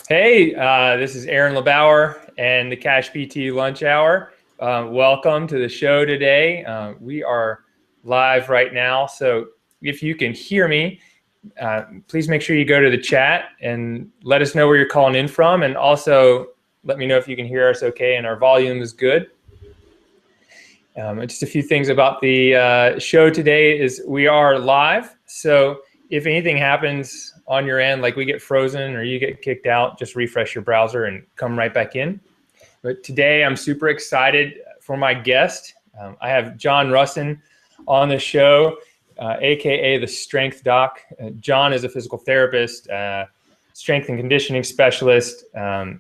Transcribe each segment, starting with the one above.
Hey, this is Aaron LeBauer and the CashPT Lunch Hour. Welcome to the show today. We are live right now, so if you can hear me, please make sure you go to the chat and let us know where you're calling in from, and also let me know if you can hear us okay and our volume is good. Just a few things about the show today is we are live, so if anything happens on your end, like we get frozen or you get kicked out, just refresh your browser and come right back in. But today I'm super excited for my guest. I have John Rusin on the show, AKA the Strength Doc. John is a physical therapist, strength and conditioning specialist.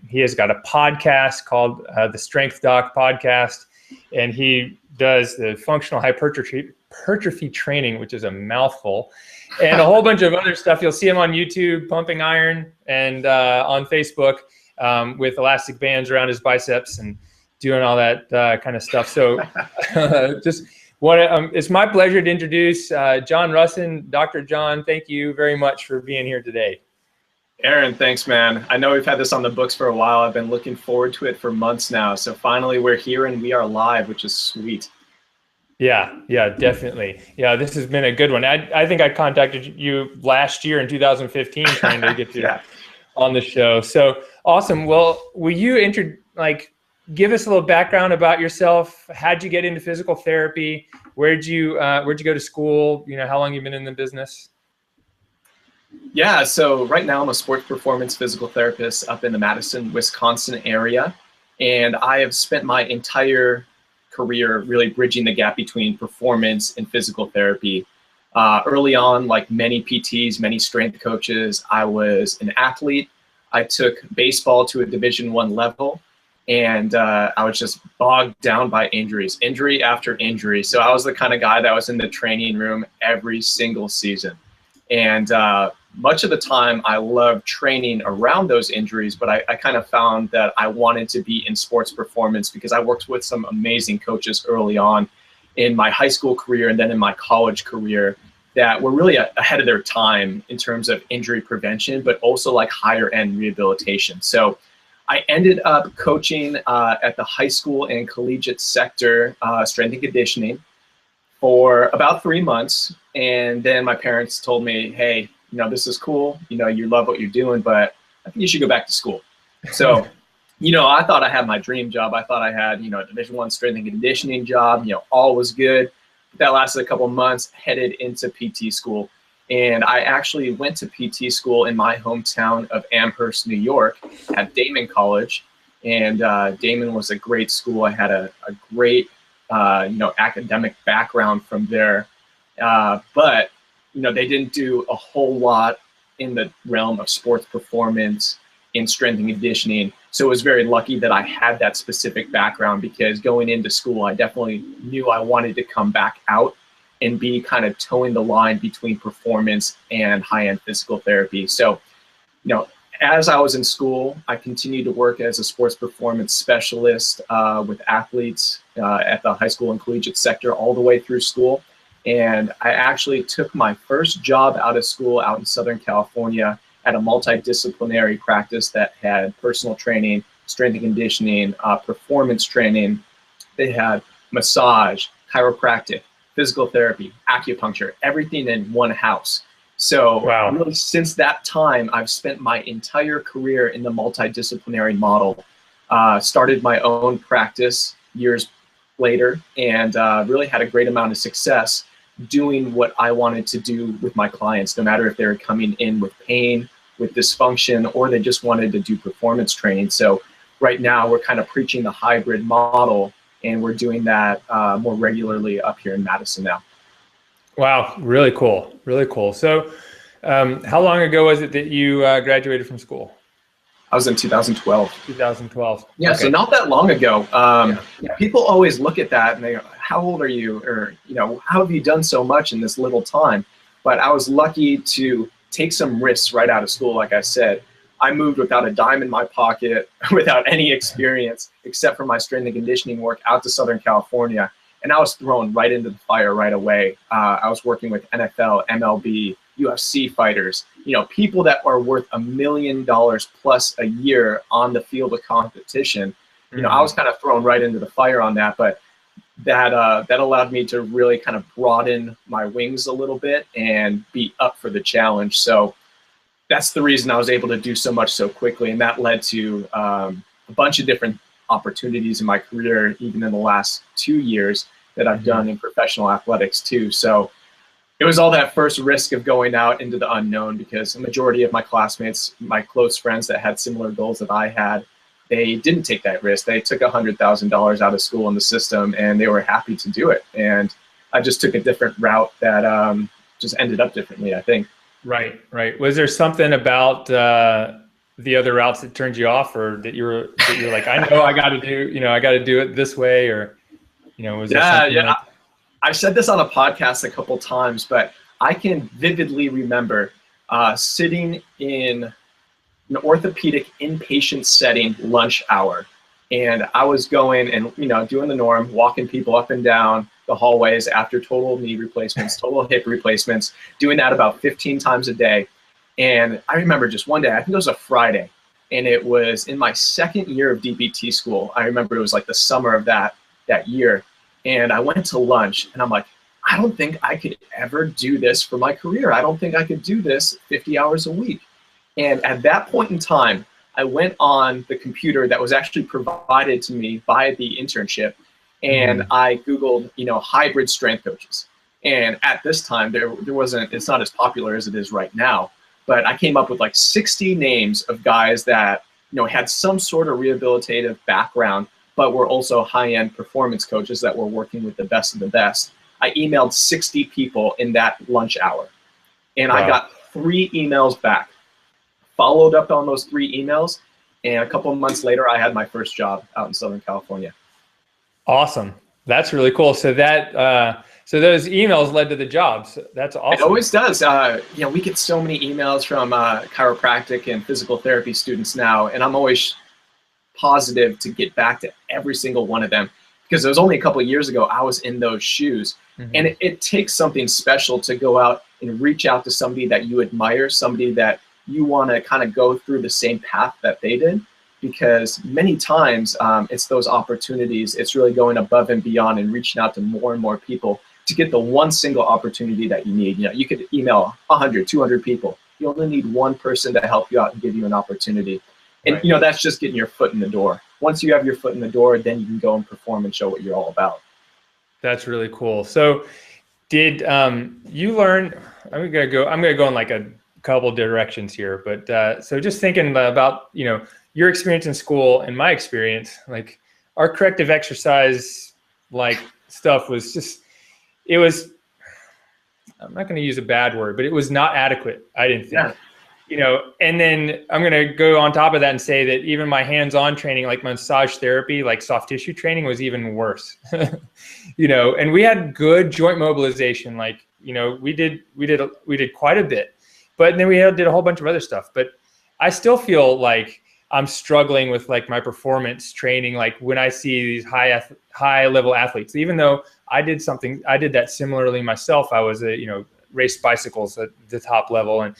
He has got a podcast called the Strength Doc Podcast, and he does the functional hypertrophy training, which is a mouthful, and a whole bunch of other stuff. You'll see him on YouTube, pumping iron, and on Facebook with elastic bands around his biceps and doing all that kind of stuff. So it's my pleasure to introduce John Rusin. Dr. John, thank you very much for being here today. Aaron, thanks, man. I know we've had this on the books for a while. I've been looking forward to it for months now. So finally we're here and we are live, which is sweet. Yeah, definitely. Yeah, this has been a good one. I think I contacted you last year in 2015 trying to get you on the show. So awesome. Well, will you give us a little background about yourself? How'd you get into physical therapy? Where'd you go to school? You know, how long you've been in the business? Yeah, so right now I'm a sports performance physical therapist up in the Madison, Wisconsin area. And I have spent my entire career really bridging the gap between performance and physical therapy. Early on, like many PTs, many strength coaches, I was an athlete. I took baseball to a Division I level, and I was just bogged down by injury after injury. So I was the kind of guy that was in the training room every single season. And much of the time I loved training around those injuries, but I kind of found that I wanted to be in sports performance because I worked with some amazing coaches early on in my high school career and then in my college career that were really ahead of their time in terms of injury prevention, but also like higher end rehabilitation. So I ended up coaching at the high school and collegiate sector, strength and conditioning, for about 3 months. And then my parents told me, hey, you know, this is cool. You know, you love what you're doing, but I think you should go back to school. So, you know, I thought I had my dream job. I thought I had, you know, a Division I strength and conditioning job, you know, all was good. That lasted a couple of months, headed into PT school. And I actually went to PT school in my hometown of Amherst, New York at Damon College. And Damon was a great school. I had a great, you know, academic background from there. But, you know, they didn't do a whole lot in the realm of sports performance in strength and conditioning. So it was very lucky that I had that specific background, because going into school, I definitely knew I wanted to come back out and be kind of towing the line between performance and high-end physical therapy. So, you know, as I was in school, I continued to work as a sports performance specialist with athletes at the high school and collegiate sector all the way through school. And I actually took my first job out of school out in Southern California at a multidisciplinary practice that had personal training, strength and conditioning, performance training. They had massage, chiropractic, physical therapy, acupuncture, everything in one house. So really, since that time, I've spent my entire career in the multidisciplinary model. Started my own practice years later, and really had a great amount of success doing what I wanted to do with my clients, no matter if they were coming in with pain, with dysfunction, or they just wanted to do performance training. So right now we're kind of preaching the hybrid model, and we're doing that more regularly up here in Madison now. Wow, really cool, really cool. So how long ago was it that you graduated from school? I was in 2012. 2012. Yeah, okay. So not that long ago. People always look at that and they go, how old are you? Or, you know, how have you done so much in this little time? But I was lucky to take some risks right out of school. Like I said, I moved without a dime in my pocket, without any experience, except for my strength and conditioning work, out to Southern California. And I was thrown right into the fire right away. I was working with NFL, MLB, UFC fighters, people that are worth $1 million plus a year on the field of competition. I was kind of thrown right into the fire on that, but that allowed me to really kind of broaden my wings a little bit and be up for the challenge. So that's the reason I was able to do so much so quickly, and that led to a bunch of different opportunities in my career, even in the last 2 years that I've done in professional athletics too. So it was all that first risk of going out into the unknown, because the majority of my classmates, my close friends that had similar goals that I had, they didn't take that risk. They took $100,000 out of school in the system, and they were happy to do it. And I just took a different route that just ended up differently, I think. Right, right. Was there something about the other routes that turned you off, or that you're like, I know I got to do it this way, or was there something? Yeah. I've said this on a podcast a couple times, but I can vividly remember sitting in an orthopedic inpatient setting lunch hour, and I was going and doing the norm, walking people up and down the hallways after total knee replacements, total hip replacements, doing that about 15 times a day. And I remember just one day, I think it was a Friday, and it was in my second year of DPT school. I remember it was like the summer of that year. And I went to lunch, and I'm like, I don't think I could ever do this for my career. I don't think I could do this 50 hours a week. And at that point in time, I went on the computer that was actually provided to me by the internship, and I Googled, hybrid strength coaches. And at this time, there wasn't, it's not as popular as it is right now, but I came up with like 60 names of guys that, had some sort of rehabilitative background, but were also high-end performance coaches that were working with the best of the best. I emailed 60 people in that lunch hour, and wow. I got 3 emails back. Followed up on those 3 emails, and a couple of months later, I had my first job out in Southern California. Awesome. That's really cool. So so those emails led to the jobs. That's awesome. It always does. We get so many emails from chiropractic and physical therapy students now, and I'm always positive to get back to every single one of them, because it was only a couple of years ago I was in those shoes. And it takes something special to go out and reach out to somebody that you admire, somebody that you want to kind of go through the same path that they did, because many times it's those opportunities. It's really going above and beyond and reaching out to more and more people to get the one single opportunity that you need. You could email 100, 200 people. You only need one person to help you out and give you an opportunity. And right. That's just getting your foot in the door. Once you have your foot in the door, then you can go and perform and show what you're all about. That's really cool. So did you learn, I'm gonna go in like a couple directions here, but so just thinking about, your experience in school and my experience, like our corrective exercise, like stuff was just, I'm not going to use a bad word, but it was not adequate. I didn't think. Yeah. And then I'm going to go on top of that and say that even my hands-on training, like massage therapy, like soft tissue training, was even worse. And we had good joint mobilization. Like, we did quite a bit, but then we did a whole bunch of other stuff. But I still feel like I'm struggling with like my performance training. Like when I see these high level athletes, even though I did that similarly myself. I was raced bicycles at the top level, and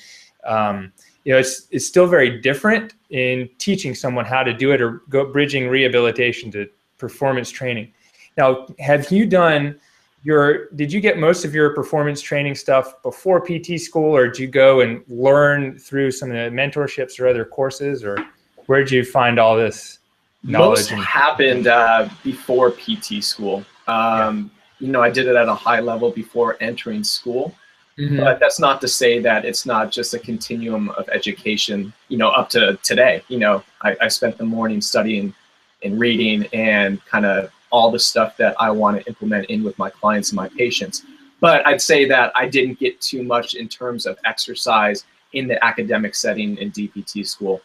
it's still very different in teaching someone how to do it, or bridging rehabilitation to performance training. Now, have you done did you get most of your performance training stuff before PT school, or did you go and learn through some of the mentorships or other courses, or where did you find all this knowledge? Most happened before PT school. I did it at a high level before entering school. But that's not to say that it's not just a continuum of education, up to today. I spent the morning studying and reading and kind of all the stuff that I want to implement in with my clients and my patients. But I'd say that I didn't get too much in terms of exercise in the academic setting in DPT school.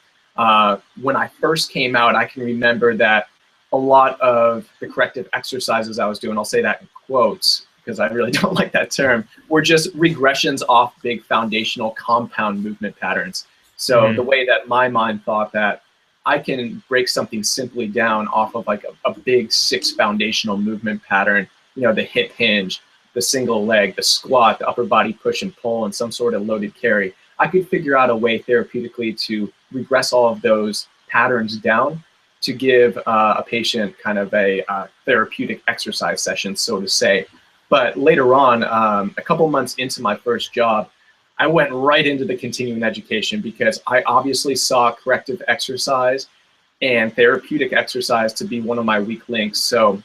When I first came out, I can remember that a lot of the corrective exercises I was doing, I'll say that in quotes because I really don't like that term, were just regressions off big foundational compound movement patterns. So the way that my mind thought that I can break something simply down off of like a big 6 foundational movement pattern, the hip hinge, the single leg, the squat, the upper body push and pull, and some sort of loaded carry, I could figure out a way therapeutically to regress all of those patterns down to give a patient kind of a therapeutic exercise session, so to say. But later on, a couple months into my first job, I went right into the continuing education because I obviously saw corrective exercise and therapeutic exercise to be one of my weak links. So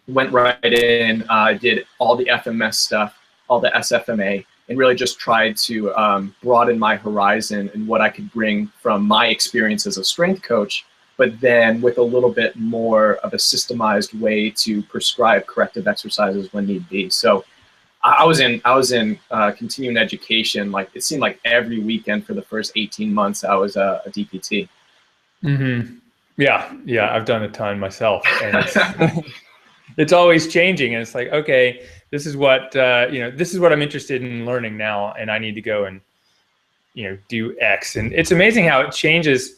went right in, did all the FMS stuff, all the SFMA, and really just tried to broaden my horizon and what I could bring from my experience as a strength coach, but then with a little bit more of a systemized way to prescribe corrective exercises when need be. So I was in continuing education. Like, it seemed like every weekend for the first 18 months I was a DPT. Mm-hmm. Yeah, I've done a ton myself, and it's always changing, and it's like, okay, this is what this is what I'm interested in learning now, and I need to go and do X. And it's amazing how it changes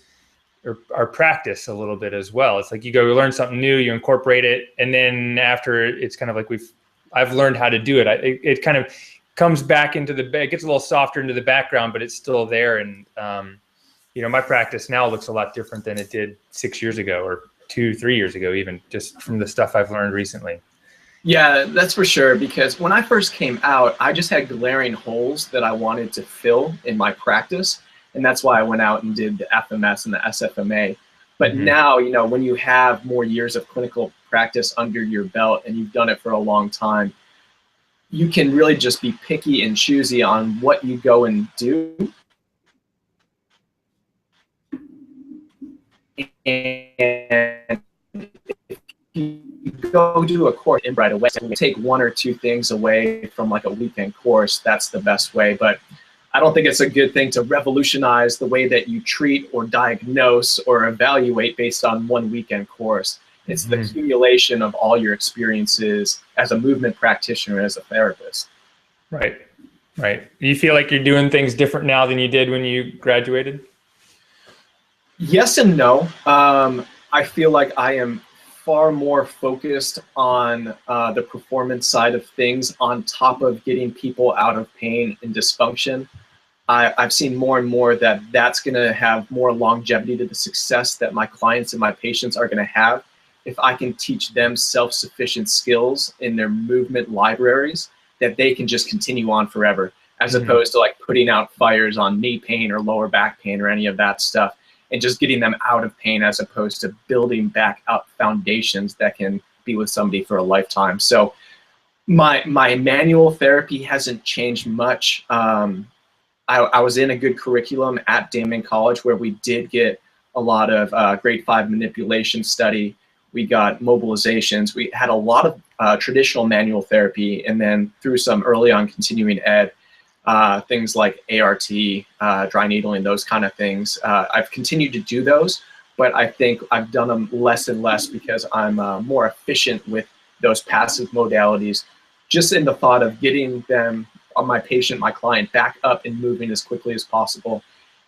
our practice a little bit as well. It's like you go learn something new, you incorporate it, and then after, it's kind of like I've learned how to do it. It kind of comes back into it gets a little softer into the background, but it's still there. And my practice now looks a lot different than it did 6 years ago, or 2-3 years ago, even just from the stuff I've learned recently. Yeah, that's for sure. Because when I first came out, I just had glaring holes that I wanted to fill in my practice. And that's why I went out and did the FMS and the SFMA. But now, when you have more years of clinical practice under your belt and you've done it for a long time, you can really just be picky and choosy on what you go and do. And if you go do a course right away, take 1 or 2 things away from like a weekend course, that's the best way. But I don't think it's a good thing to revolutionize the way that you treat or diagnose or evaluate based on 1 weekend course. It's the accumulation of all your experiences as a movement practitioner, as a therapist. Right. Do you feel like you're doing things different now than you did when you graduated? Yes and no. I feel like I am far more focused on the performance side of things on top of getting people out of pain and dysfunction. I've seen more and more that that's going to have more longevity to the success that my clients and my patients are going to have if I can teach them self-sufficient skills in their movement libraries that they can just continue on forever, as opposed to like putting out fires on knee pain or lower back pain or any of that stuff, and just getting them out of pain as opposed to building back up foundations that can be with somebody for a lifetime. So my manual therapy hasn't changed much. I was in a good curriculum at Damon College where we did get a lot of grade 5 manipulation study. We got mobilizations. We had a lot of traditional manual therapy, and then through some early on continuing ed, things like ART, dry needling, those kind of things. I've continued to do those, but I think I've done them less and less because I'm more efficient with those passive modalities, just in the thought of getting them, my patient, my client, back up and moving as quickly as possible,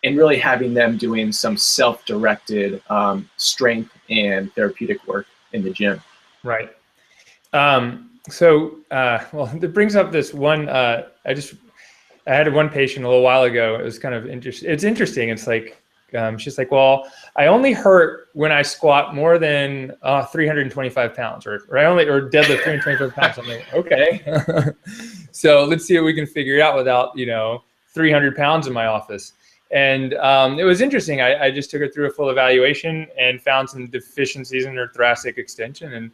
and really having them doing some self-directed strength and therapeutic work in the gym. Right. So that brings up this one, I had one patient a little while ago. It was kind of interesting. It's interesting. It's like, she's like, well, I only hurt when I squat more than 325 pounds or deadlift 325 pounds. I'm like, okay. So let's see what we can figure out without, 300 pounds in my office. And it was interesting. I just took her through a full evaluation and found some deficiencies in her thoracic extension. And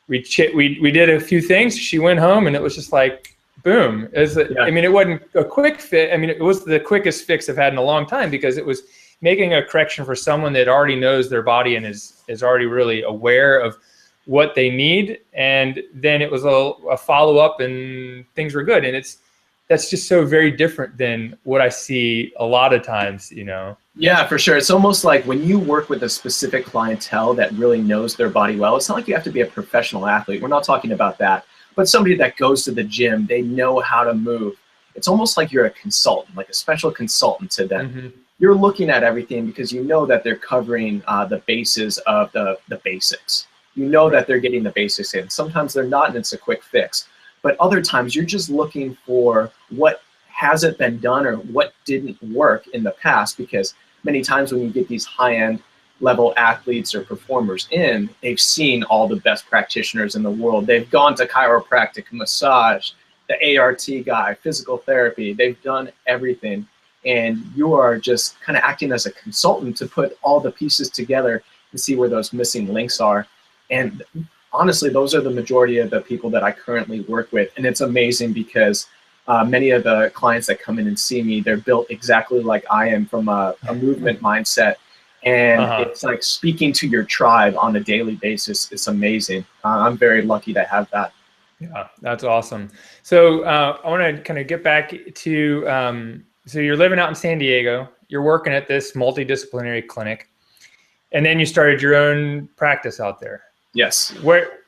we did a few things. She went home and it was just like, boom. I mean, it wasn't a quick fix. I mean, it was the quickest fix I've had in a long time, because it was making a correction for someone that already knows their body and is already really aware of what they need. And then it was a follow-up and things were good. And that's just so very different than what I see a lot of times, Yeah, for sure. It's almost like when you work with a specific clientele that really knows their body well, it's not like you have to be a professional athlete. We're not talking about that. But somebody that goes to the gym, they know how to move. It's almost like you're a consultant, like a special consultant to them. You're looking at everything because you know that they're covering the bases of the basics. You know that they're getting the basics in. Sometimes they're not, and it's a quick fix. But other times you're just looking for what hasn't been done or what didn't work in the past, because many times when you get these high-end level athletes or performers in, they've seen all the best practitioners in the world. They've gone to chiropractic, massage, the ART guy, physical therapy. They've done everything. And you are just kind of acting as a consultant to put all the pieces together and see where those missing links are. And honestly, those are the majority of the people that I currently work with. And it's amazing because many of the clients that come in and see me, they're built exactly like I am, from a movement mindset. And it's like speaking to your tribe on a daily basis. It's amazing. I'm very lucky to have that. Yeah, that's awesome. So I want to kind of get back to, so you're living out in San Diego, you're working at this multidisciplinary clinic, and then you started your own practice out there. Yes.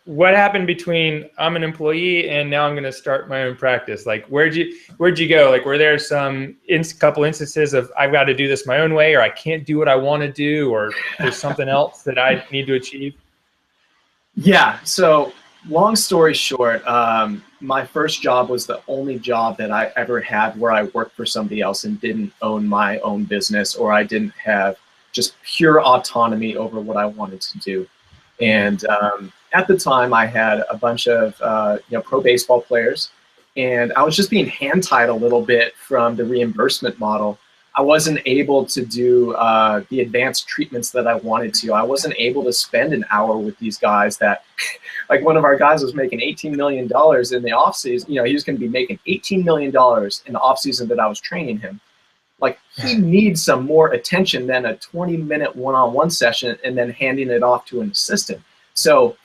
What happened between I'm an employee and now I'm going to start my own practice? Like, where'd you go? Like, were there some couple instances of I've got to do this my own way, or I can't do what I want to do, or there's something else that I need to achieve? Yeah. So long story short, my first job was the only job that I ever had where I worked for somebody else and didn't own my own business, or I didn't have just pure autonomy over what I wanted to do. And at the time, I had a bunch of pro baseball players, and I was just being hand-tied a little bit from the reimbursement model. I wasn't able to do the advanced treatments that I wanted to. I wasn't able to spend an hour with these guys that, like one of our guys was making $18 million in the offseason. You know, he was going to be making $18 million in the offseason that I was training him. Like, he needs some more attention than a 20-minute one-on-one session and then handing it off to an assistant. So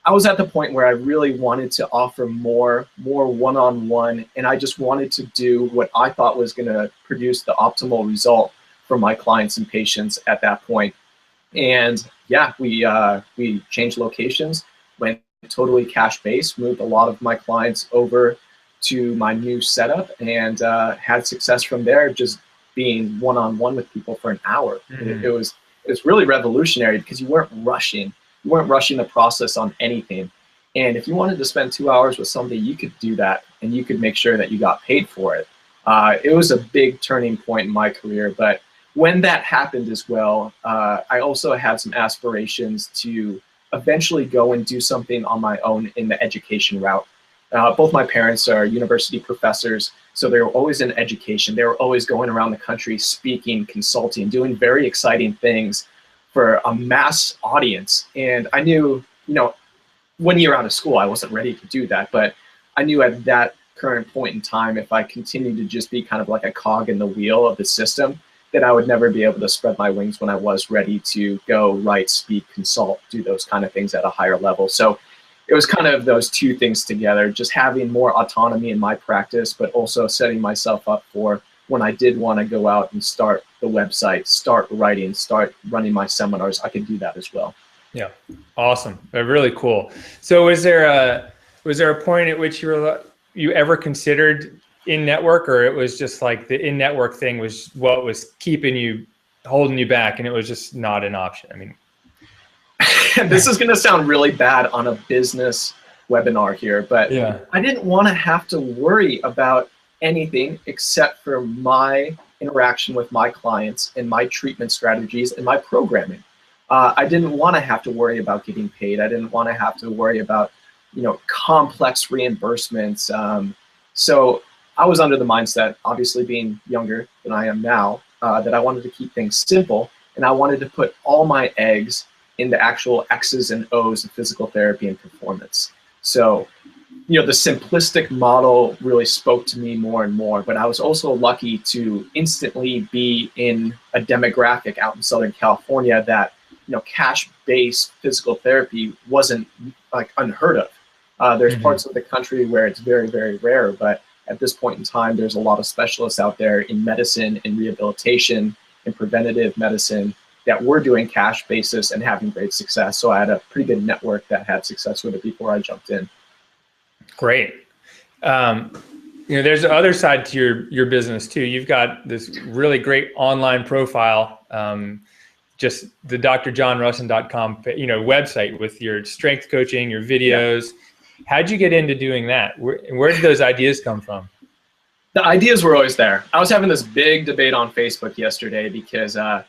I was at the point where I really wanted to offer more one-on-one, and I just wanted to do what I thought was going to produce the optimal result for my clients and patients at that point. And yeah, we changed locations, went totally cash-based, moved a lot of my clients over to my new setup, and had success from there, just being one-on-one with people for an hour. It was really revolutionary because you weren't rushing. You weren't rushing the process on anything. And if you wanted to spend 2 hours with somebody, you could do that, and you could make sure that you got paid for it. It was a big turning point in my career. But when that happened as well, I also had some aspirations to eventually go and do something on my own in the education route. Both my parents are university professors, so they were always in education. They were always going around the country speaking, consulting, doing very exciting things for a mass audience. And I knew, 1 year out of school, I wasn't ready to do that. But I knew at that current point in time, if I continued to just be kind of like a cog in the wheel of the system, that I would never be able to spread my wings when I was ready to go write, speak, consult, do those kind of things at a higher level. So it was kind of those two things together, just having more autonomy in my practice, but also setting myself up for when I did want to go out and start the website, start writing, start running my seminars, I could do that as well. Yeah, awesome, really cool. So was there a point at which you ever considered in-network, or it was just like the in-network thing was what was holding you back, and it was just not an option? I mean, this is going to sound really bad on a business webinar here, but yeah, I didn't want to have to worry about anything except for my interaction with my clients and my treatment strategies and my programming. I didn't want to have to worry about getting paid. I didn't want to have to worry about, complex reimbursements. So I was under the mindset, obviously being younger than I am now, that I wanted to keep things simple, and I wanted to put all my eggs in the actual X's and O's of physical therapy and performance. So, the simplistic model really spoke to me more and more, but I was also lucky to instantly be in a demographic out in Southern California that, cash-based physical therapy wasn't like unheard of. There's parts of the country where it's very, very rare, but at this point in time, there's a lot of specialists out there in medicine, in rehabilitation, in preventative medicine that were doing cash basis and having great success. So I had a pretty good network that had success with it before I jumped in. Great. There's the other side to your business too. You've got this really great online profile, just the drjohnrusin.com, website with your strength coaching, your videos. How'd you get into doing that? Where did those ideas come from? The ideas were always there. I was having this big debate on Facebook yesterday because I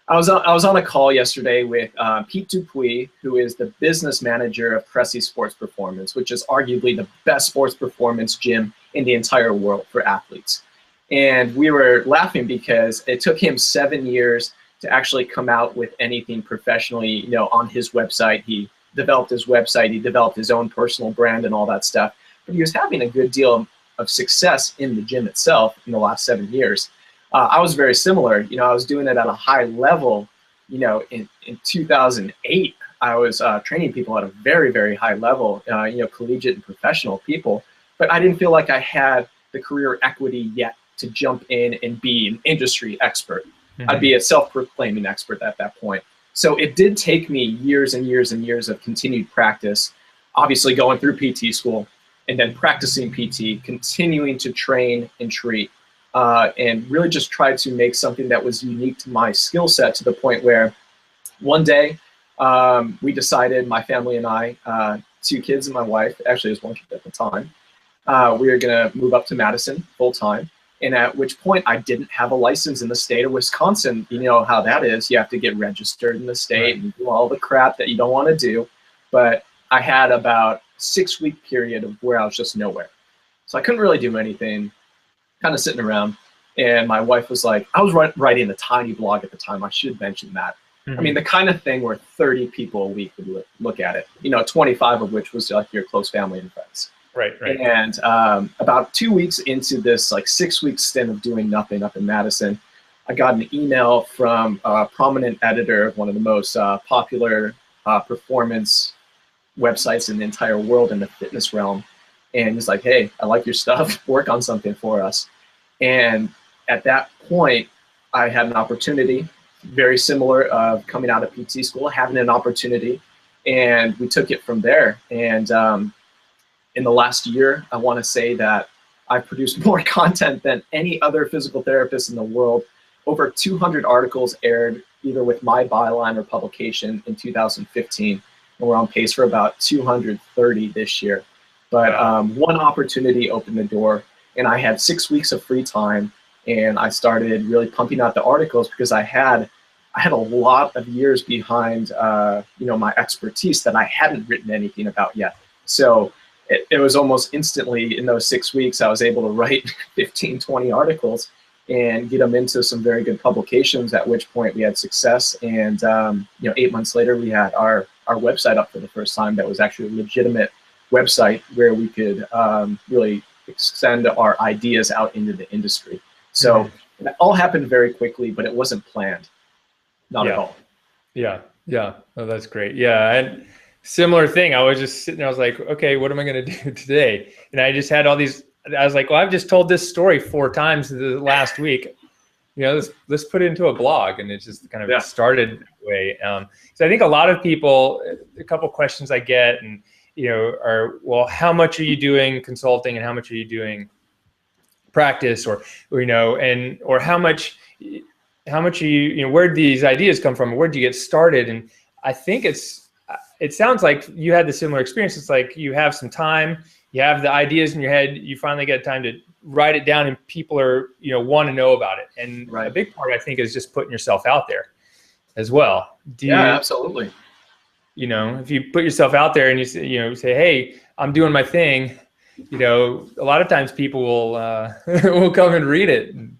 was on a call yesterday with Pete Dupuis, who is the business manager of Cressy Sports Performance, which is arguably the best sports performance gym in the entire world for athletes. And we were laughing because it took him 7 years to actually come out with anything professionally, on his website. He developed his website, he developed his own personal brand and all that stuff. But he was having a good deal of success in the gym itself in the last 7 years. I was very similar. I was doing it at a high level. In 2008, I was training people at a very, very high level, collegiate and professional people. But I didn't feel like I had the career equity yet to jump in and be an industry expert. Mm-hmm. I'd be a self-proclaiming expert at that point. So it did take me years and years and years of continued practice, obviously going through PT school and then practicing PT, continuing to train and treat. And really just tried to make something that was unique to my skill set, to the point where one day we decided, my family and I, 2 kids and my wife, actually it was 1 kid at the time, we were gonna move up to Madison full time. And at which point I didn't have a license in the state of Wisconsin. You know how that is. You have to get registered in the state and do all the crap that you don't want to do. But I had about a 6-week period of where I was just nowhere. So I couldn't really do anything, kind of sitting around. And my wife was like, I was writing a tiny blog at the time. I should mention that. Mm-hmm. I mean, the kind of thing where 30 people a week would look at it, 25 of which was like your close family and friends. Right. And about 2 weeks into this 6-week stint of doing nothing up in Madison, I got an email from a prominent editor of one of the most popular performance websites in the entire world in the fitness realm. And he's like, hey, I like your stuff. Work on something for us. And at that point, I had an opportunity, very similar of coming out of PT school, having an opportunity, and we took it from there. And in the last year, I want to say that I've produced more content than any other physical therapist in the world. Over 200 articles aired either with my byline or publication in 2015, and we're on pace for about 230 this year. But one opportunity opened the door, and I had 6 weeks of free time, and I started really pumping out the articles because I had a lot of years behind my expertise that I hadn't written anything about yet. So it was almost instantly in those 6 weeks, I was able to write 15, 20 articles and get them into some very good publications, at which point we had success. And 8 months later, we had our website up for the first time. That was actually a legitimate website where we could really extend our ideas out into the industry. So it all happened very quickly, but it wasn't planned. Not at all. Yeah. Oh, that's great. Yeah. And similar thing. I was just sitting there. I was like, okay, what am I going to do today? And I just had all these. I was like, well, I've just told this story 4 times the last week. Let's put it into a blog, and it just kind of started that way. So I think a lot of people, a couple questions I get, and are, well, how much are you doing consulting, and how much are you doing practice, or how much are you, where'd these ideas come from? Where'd you get started? And I think it sounds like you had the similar experience. It's like you have some time, you have the ideas in your head, you finally get time to write it down, and people are, want to know about it. And a big part, I think, is just putting yourself out there as well. Absolutely. If you put yourself out there and you say, hey, I'm doing my thing, a lot of times people will will come and read it. And,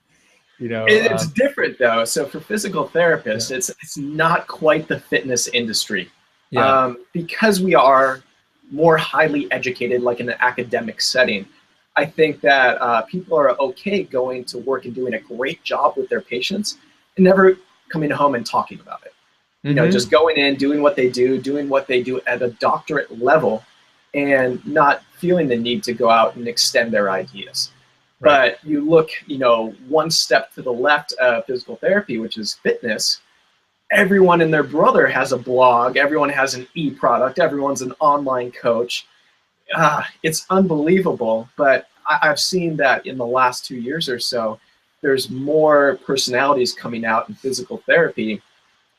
it's different though. So for physical therapists, it's not quite the fitness industry. Because we are more highly educated, like in an academic setting. I think that people are okay going to work and doing a great job with their patients and never coming home and talking about it. Just going in, doing what they do at a doctorate level, and not feeling the need to go out and extend their ideas. Right. But you look, one step to the left of physical therapy, which is fitness. Everyone and their brother has a blog. Everyone has an e-product. Everyone's an online coach. It's unbelievable. But I've seen that in the last 2 years or so, there's more personalities coming out in physical therapy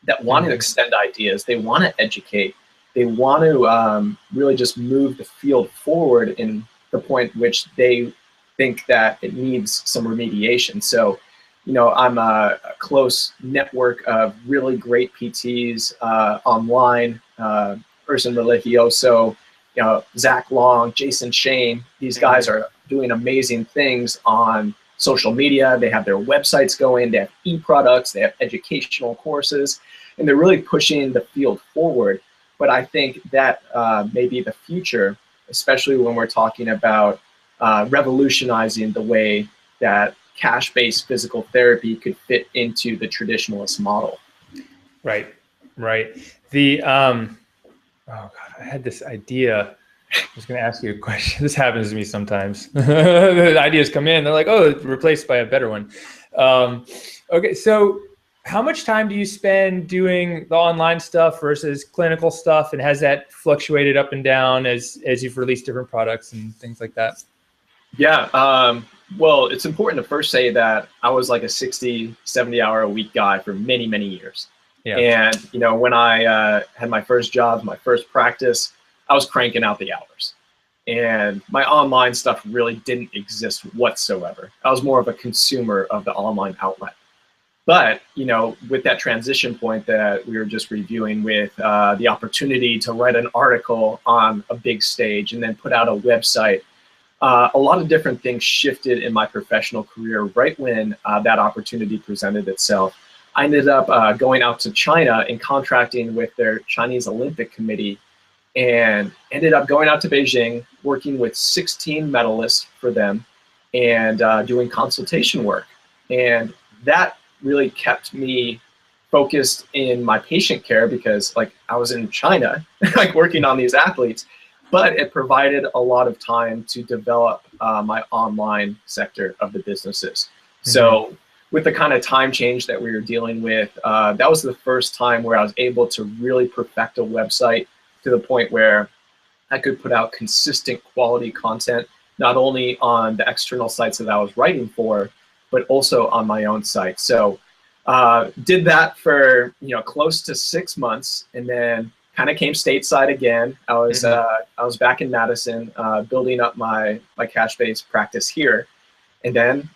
that want to extend ideas. They want to educate. they want to really just move the field forward in the point which they think that it needs some remediation. So, I'm a close network of really great PTs online, Rusin Religioso, Zach Long, Jason Shane. These guys are doing amazing things on social media. They have their websites going, they have e-products, they have educational courses, and they're really pushing the field forward. But I think that may be the future, especially when we're talking about revolutionizing the way that cash-based physical therapy could fit into the traditionalist model. Right, right. Oh God, I had this idea. I was going to ask you a question. This happens to me sometimes. The ideas come in, they're like, oh, replaced by a better one. Okay, so how much time do you spend doing the online stuff versus clinical stuff? And has that fluctuated up and down as you've released different products and things like that? Yeah, well, it's important to first say that I was like a 60, 70 hour a week guy for many, many years. Yeah. And, when I had my first job, my first practice, I was cranking out the hours. And my online stuff really didn't exist whatsoever. I was more of a consumer of the online outlet. But, with that transition point that we were just reviewing with the opportunity to write an article on a big stage and then put out a website, a lot of different things shifted in my professional career right when that opportunity presented itself. I ended up going out to China and contracting with their Chinese Olympic Committee, and ended up going out to Beijing, working with 16 medalists for them and doing consultation work. And that really kept me focused in my patient care because I was in China, working on these athletes, but it provided a lot of time to develop my online sector of the businesses. Mm-hmm. So with the kind of time change that we were dealing with, that was the first time where I was able to really perfect a website to the point where I could put out consistent quality content, not only on the external sites that I was writing for, but also on my own site. So did that for close to 6 months, and then kind of came stateside again. I was back in Madison, building up my cash-based practice here, and then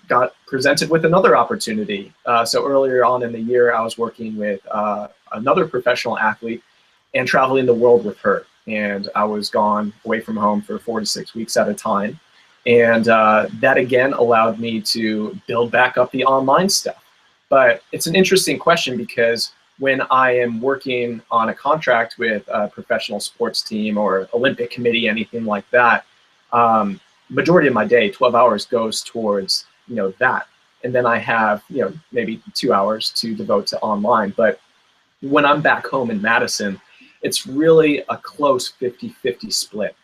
got presented with another opportunity. So earlier on in the year, I was working with another professional athlete and traveling the world with her. And I was gone away from home for 4 to 6 weeks at a time. And that again allowed me to build back up the online stuff. But it's an interesting question because when I am working on a contract with a professional sports team or Olympic committee, anything like that, majority of my day, 12 hours, goes towards that. And then I have maybe 2 hours to devote to online. But when I'm back home in Madison, it's really a close 50-50 split.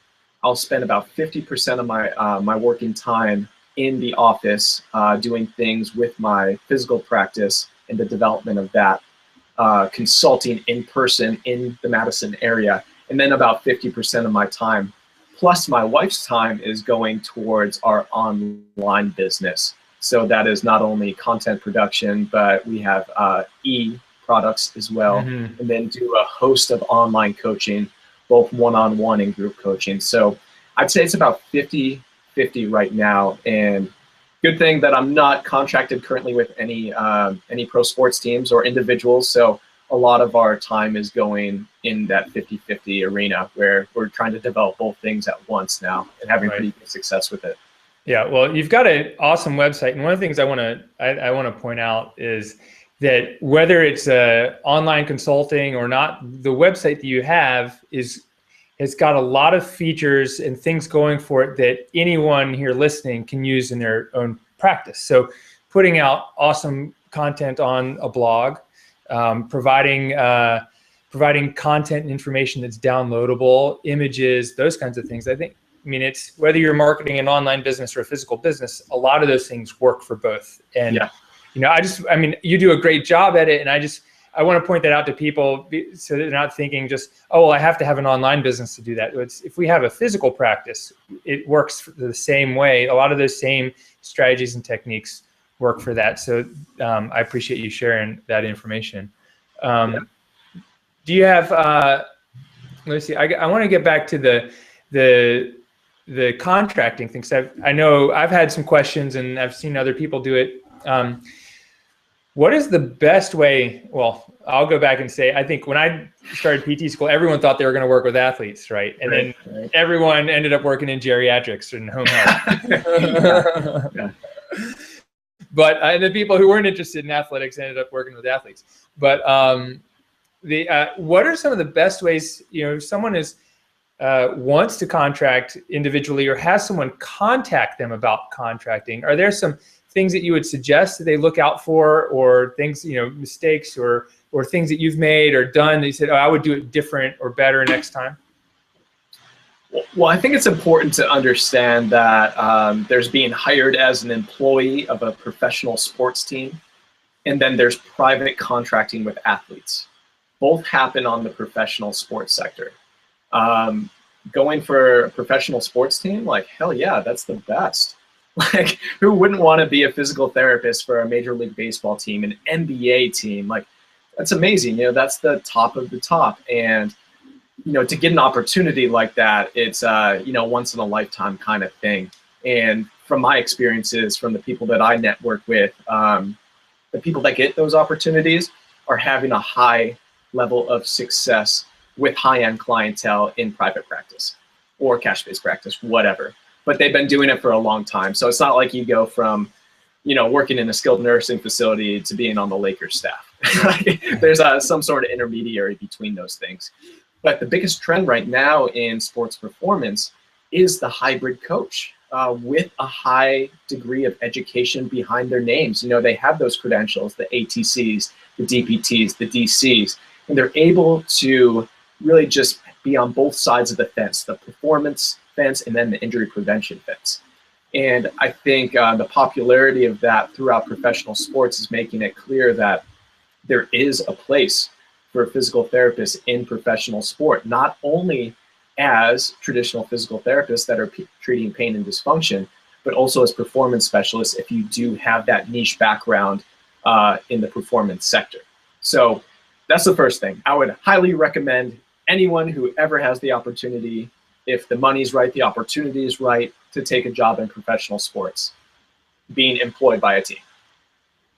I'll spend about 50% of my working time in the office doing things with my physical practice and the development of that, consulting in person in the Madison area. And then about 50% of my time, plus my wife's time, is going towards our online business. So that is not only content production, but we have products as well, and then do a host of online coaching, both one-on-one and group coaching. So I'd say it's about 50-50 right now. And good thing that I'm not contracted currently with any pro sports teams or individuals. So a lot of our time is going in that 50-50 arena where we're trying to develop both things at once now and having pretty good success with it. Yeah, well, you've got an awesome website, and one of the things I want to point out is that whether it's online consulting or not, the website that you have has got a lot of features and things going for it that anyone here listening can use in their own practice. So putting out awesome content on a blog, providing content and information that's downloadable, images, those kinds of things. I mean, it's whether you're marketing an online business or a physical business, a lot of those things work for both. And yeah. I mean, you do a great job at it. And I want to point that out to people so they're not thinking just, oh, well, I have to have an online business to do that. If we have a physical practice, it works the same way. A lot of those same strategies and techniques work for that. So I appreciate you sharing that information. Do you have let's see. I want to get back to the contracting thing. So I know I've had some questions and I've seen other people do it. What is the best way? Well, I'll go back and say, I think when I started PT school, everyone thought they were going to work with athletes, right? And then everyone ended up working in geriatrics and home health. Yeah. But the people who weren't interested in athletics ended up working with athletes. But what are some of the best ways, if someone wants to contract individually or has someone contact them about contracting, are there some things that you would suggest that they look out for, or things, mistakes or things that you've made or done that you said, oh, I would do it different or better next time? Well, I think it's important to understand that there's being hired as an employee of a professional sports team, and then there's private contracting with athletes. Both happen on the professional sports sector. Going for a professional sports team, like, hell yeah, that's the best. Like, who wouldn't want to be a physical therapist for a Major League Baseball team, an NBA team? Like, that's amazing. That's the top of the top. And, to get an opportunity like that, it's, once in a lifetime kind of thing. And from my experiences, from the people that I network with, the people that get those opportunities are having a high level of success with high-end clientele in private practice or cash-based practice, whatever. But they've been doing it for a long time. So it's not like you go from, working in a skilled nursing facility to being on the Lakers staff. There's some sort of intermediary between those things. But the biggest trend right now in sports performance is the hybrid coach with a high degree of education behind their names. They have those credentials, the ATCs, the DPTs, the DCs, and they're able to really just be on both sides of the fence, the performance fence and then the injury prevention fence. And I think the popularity of that throughout professional sports is making it clear that there is a place for physical therapists in professional sport, not only as traditional physical therapists that are treating pain and dysfunction, but also as performance specialists if you do have that niche background in the performance sector. So that's the first thing. I would highly recommend anyone who ever has the opportunity, if the money's right, the opportunity is right, to take a job in professional sports, being employed by a team.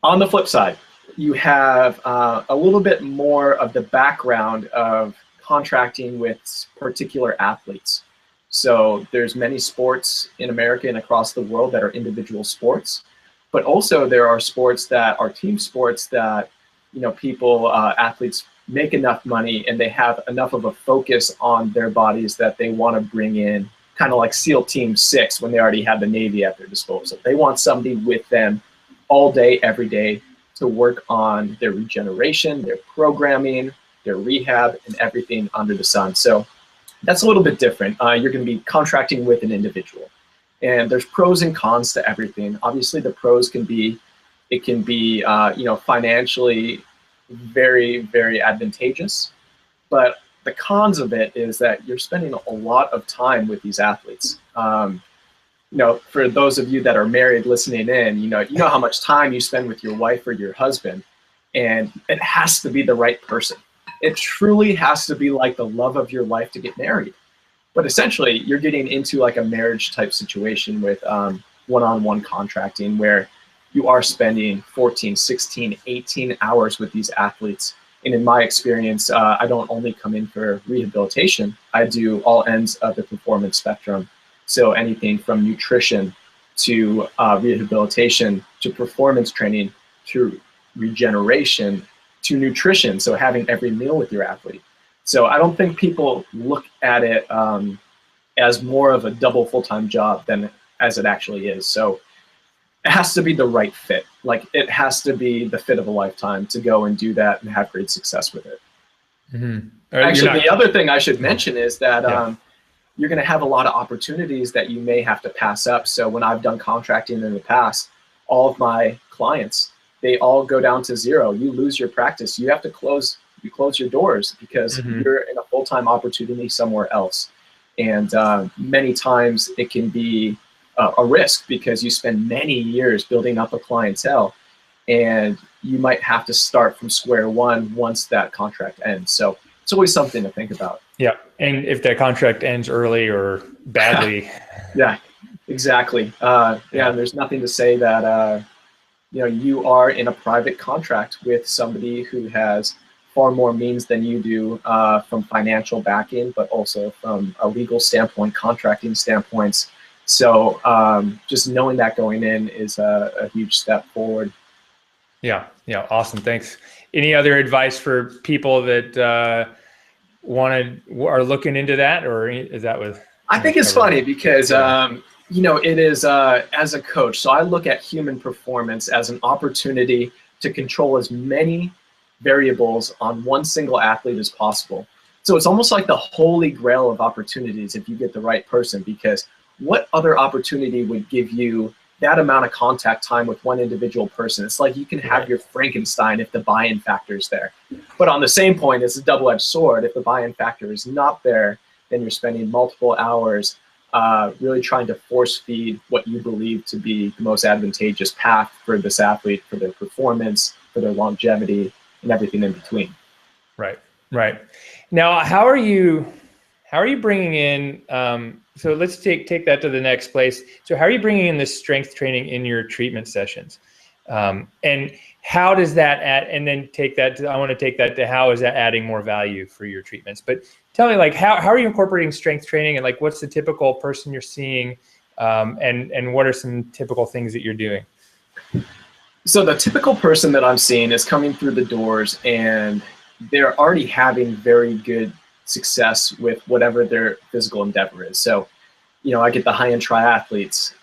On the flip side, you have a little bit more of the background of contracting with particular athletes. So there's many sports in America and across the world that are individual sports, but also there are sports that are team sports that, athletes make enough money and they have enough of a focus on their bodies that they want to bring in, kind of like SEAL Team 6 when they already have the Navy at their disposal. They want somebody with them all day, every day to work on their regeneration, their programming, their rehab, and everything under the sun. So that's a little bit different. You're going to be contracting with an individual. And there's pros and cons to everything. Obviously, the pros can be, financially very, very advantageous. But the cons of it is that you're spending a lot of time with these athletes. For those of you that are married listening in, you know how much time you spend with your wife or your husband, and it has to be the right person. It truly has to be like the love of your life to get married. But essentially, you're getting into like a marriage type situation with one-on-one contracting where you are spending 14, 16, 18 hours with these athletes. And in my experience, I don't only come in for rehabilitation. I do all ends of the performance spectrum. So anything from nutrition to rehabilitation to performance training to regeneration to nutrition. So having every meal with your athlete. So I don't think people look at it as more of a double full-time job than as it actually is. So it has to be the right fit. Like, it has to be the fit of a lifetime to go and do that and have great success with it. Mm-hmm. Actually, the other thing I should mention is that you're going to have a lot of opportunities that you may have to pass up. So when I've done contracting in the past, all of my clients, they all go down to zero. You lose your practice. You have to close your doors because you're in a full-time opportunity somewhere else. And many times it can be a risk because you spend many years building up a clientele and you might have to start from square one once that contract ends. So it's always something to think about. Yeah. And if that contract ends early or badly. Yeah, exactly. And there's nothing to say that, you are in a private contract with somebody who has far more means than you do from financial backing, but also from a legal standpoint, contracting standpoints. So just knowing that going in is a huge step forward. Yeah. Yeah. Awesome. Thanks. Any other advice for people that are looking into that, or is that what? I think it's funny because, it is as a coach. So I look at human performance as an opportunity to control as many variables on one single athlete as possible. So it's almost like the holy grail of opportunities if you get the right person, because what other opportunity would give you that amount of contact time with one individual person? It's like you can have your Frankenstein if the buy-in factor is there. But on the same point, it's a double-edged sword. If the buy-in factor is not there, then you're spending multiple hours really trying to force feed what you believe to be the most advantageous path for this athlete, for their performance, for their longevity, and everything in between. Right. Right. Now, how are you bringing in, so let's take that to the next place. So how are you bringing in this strength training in your treatment sessions? And how does that add, and then I want to take that to how is that adding more value for your treatments? But tell me, like, how are you incorporating strength training, and like, what's the typical person you're seeing? And what are some typical things that you're doing? So the typical person that I'm seeing is coming through the doors and they're already having very good success with whatever their physical endeavor is. So, I get the high-end triathletes,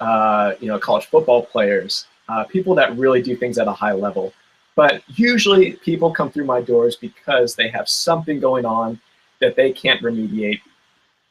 college football players, people that really do things at a high level. But usually people come through my doors because they have something going on that they can't remediate,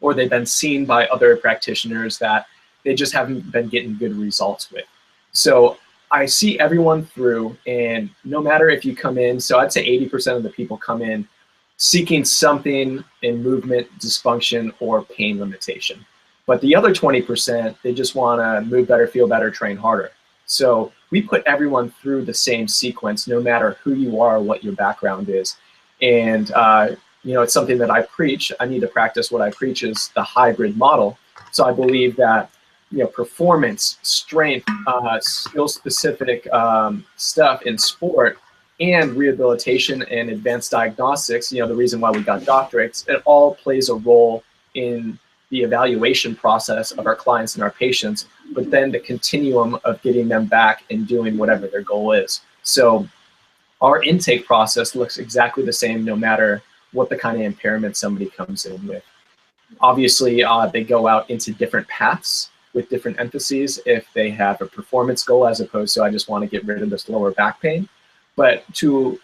or they've been seen by other practitioners that they just haven't been getting good results with. So I see everyone through, and no matter if you come in, so I'd say 80% of the people come in seeking something in movement dysfunction or pain limitation. But the other 20%, they just want to move better, feel better, train harder. So we put everyone through the same sequence, no matter who you are or what your background is. And it's something that I preach. I need to practice what I preach, is the hybrid model. So I believe that performance, strength, skill-specific stuff in sport, and rehabilitation and advanced diagnostics, the reason why we got doctorates, it all plays a role in the evaluation process of our clients and our patients, but then the continuum of getting them back and doing whatever their goal is. So our intake process looks exactly the same no matter what the kind of impairment somebody comes in with. Obviously, they go out into different paths with different emphases if they have a performance goal, as opposed to I just want to get rid of this lower back pain. But to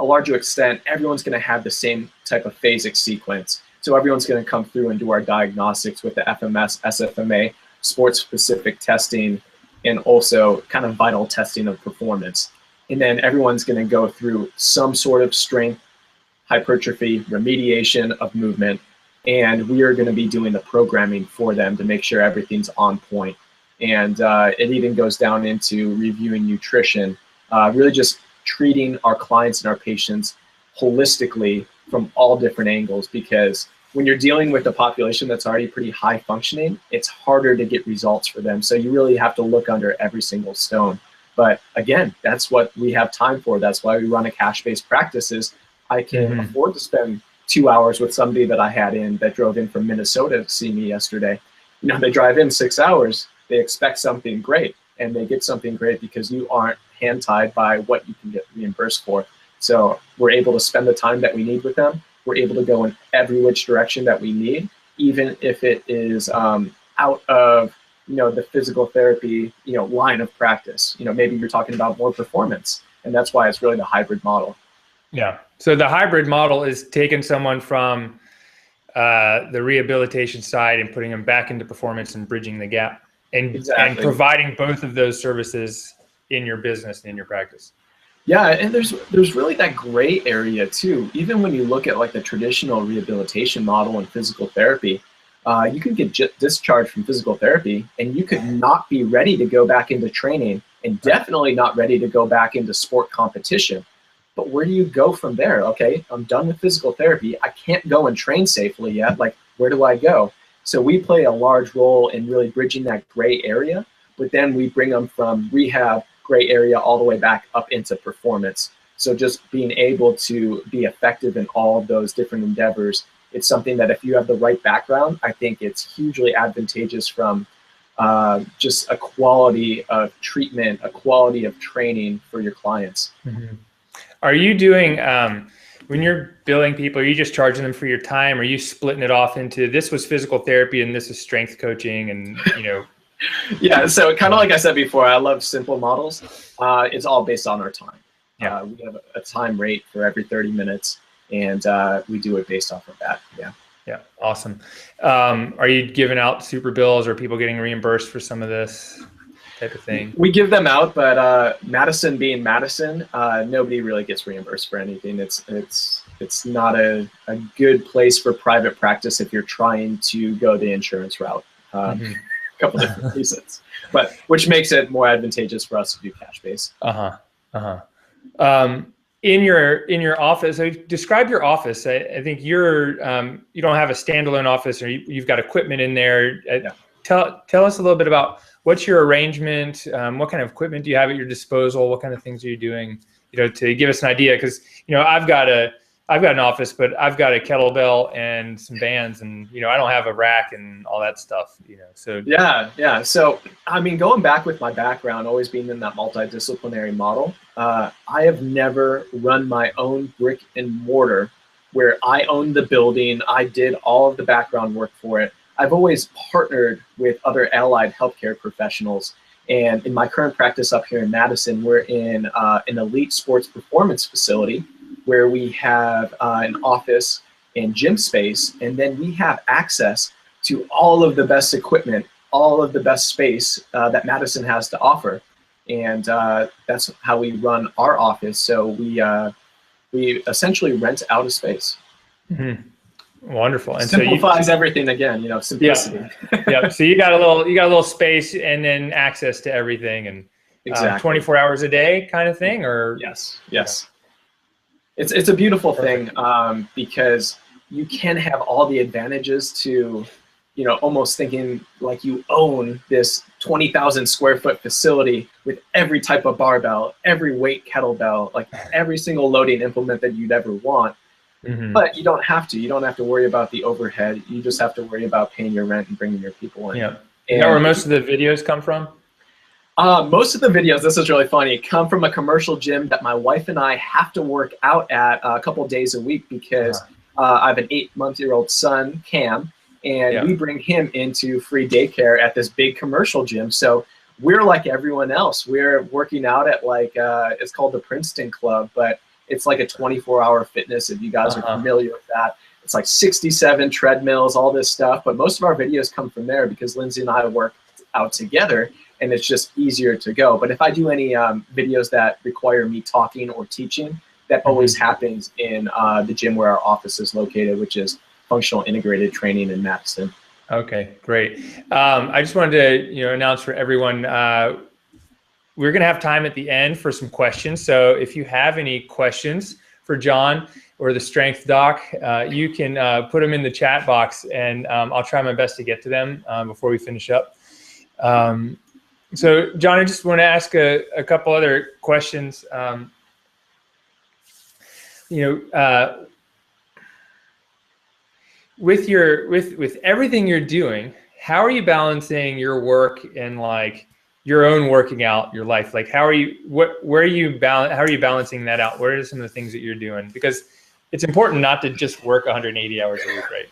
a larger extent, everyone's going to have the same type of phasic sequence. So everyone's going to come through and do our diagnostics with the FMS, SFMA, sports-specific testing, and also kind of vital testing of performance. And then everyone's going to go through some sort of strength, hypertrophy, remediation of movement, and we are going to be doing the programming for them to make sure everything's on point. And it even goes down into reviewing nutrition, really just treating our clients and our patients holistically from all different angles, because when you're dealing with a population that's already pretty high functioning, it's harder to get results for them. So you really have to look under every single stone. But again, that's what we have time for. That's why we run a cash-based practice. I can afford to spend 2 hours with somebody that I had in that drove in from Minnesota to see me yesterday. They drive in 6 hours, they expect something great, and they get something great because you aren't hand-tied by what you can get reimbursed for. So we're able to spend the time that we need with them. We're able to go in every which direction that we need, even if it is out of the physical therapy line of practice. Maybe you're talking about more performance, and that's why it's really the hybrid model. Yeah. So the hybrid model is taking someone from the rehabilitation side and putting them back into performance and bridging the gap, and providing both of those services in your business and in your practice. Yeah, and there's really that gray area too. Even when you look at like the traditional rehabilitation model in physical therapy, you can get discharged from physical therapy and you could not be ready to go back into training, and definitely not ready to go back into sport competition. but where do you go from there? Okay, I'm done with physical therapy. I can't go and train safely yet. Like, where do I go? So we play a large role in really bridging that gray area, but then we bring them from rehab, gray area, all the way back up into performance. So just being able to be effective in all of those different endeavors, it's something that if you have the right background, I think it's hugely advantageous from just a quality of treatment, a quality of training for your clients. Mm-hmm. Are you doing, when you're billing people, are you just charging them for your time? Or are you splitting it off into, this was physical therapy and this is strength coaching and, you know? Yeah, so kind of like I said before, I love simple models. It's all based on our time. Yeah. We have a time rate for every 30 minutes, and we do it based off of that. Yeah. Yeah, awesome. Are you giving out super bills, or people getting reimbursed for some of this type of thing? We give them out, but Madison being Madison, nobody really gets reimbursed for anything. It's not a good place for private practice if you're trying to go the insurance route. A couple different reasons, but which makes it more advantageous for us to do cash based. In your office, so describe your office. I think you're you don't have a standalone office, or you've got equipment in there. Yeah. Tell us a little bit about what's your arrangement. What kind of equipment do you have at your disposal? What kind of things are you doing? You know, to give us an idea, because I've got an office, but I've got a kettlebell and some bands, and I don't have a rack and all that stuff. So yeah. So I mean, going back with my background, always being in that multidisciplinary model, I have never run my own brick and mortar where I owned the building. I did all of the background work for it. I've always partnered with other allied healthcare professionals. And in my current practice up here in Madison, we're in an elite sports performance facility where we have an office and gym space, and then we have access to all of the best equipment, all of the best space that Madison has to offer. And that's how we run our office. So we essentially rent out a space. Mm-hmm. Wonderful. And simplifies everything again, simplicity. Yeah. So you got a little space and then access to everything, and exactly 24 hours a day kind of thing, or yes. It's a beautiful thing because you can have all the advantages to, almost thinking like you own this 20,000 square foot facility with every type of barbell, every weight kettlebell, like every single loading implement that you'd ever want. Mm-hmm. But you don't have to. You don't have to worry about the overhead. You just have to worry about paying your rent and bringing your people in. Yeah. Is that where most of the videos come from? Most of the videos, this is really funny, come from a commercial gym that my wife and I have to work out at a couple days a week because I have an 8-month-old son, Cam, and we bring him into free daycare at this big commercial gym. So we're like everyone else. We're working out at it's called the Princeton Club, but it's like a 24-hour fitness, if you guys are familiar with that. It's like 67 treadmills, all this stuff. But most of our videos come from there because Lindsay and I work out together, and it's just easier to go. But if I do any videos that require me talking or teaching, that always happens in the gym where our office is located, which is Functional Integrated Training in Madison. Okay, great. I just wanted to announce for everyone, we're going to have time at the end for some questions. So if you have any questions for John or the Strength Doc, you can put them in the chat box, and I'll try my best to get to them before we finish up. So John, I just want to ask a couple other questions. With everything you're doing, how are you balancing your work and your own working out, your life? How are you balancing that out? What are some of the things that you're doing? Because it's important not to just work 180 hours a week, right?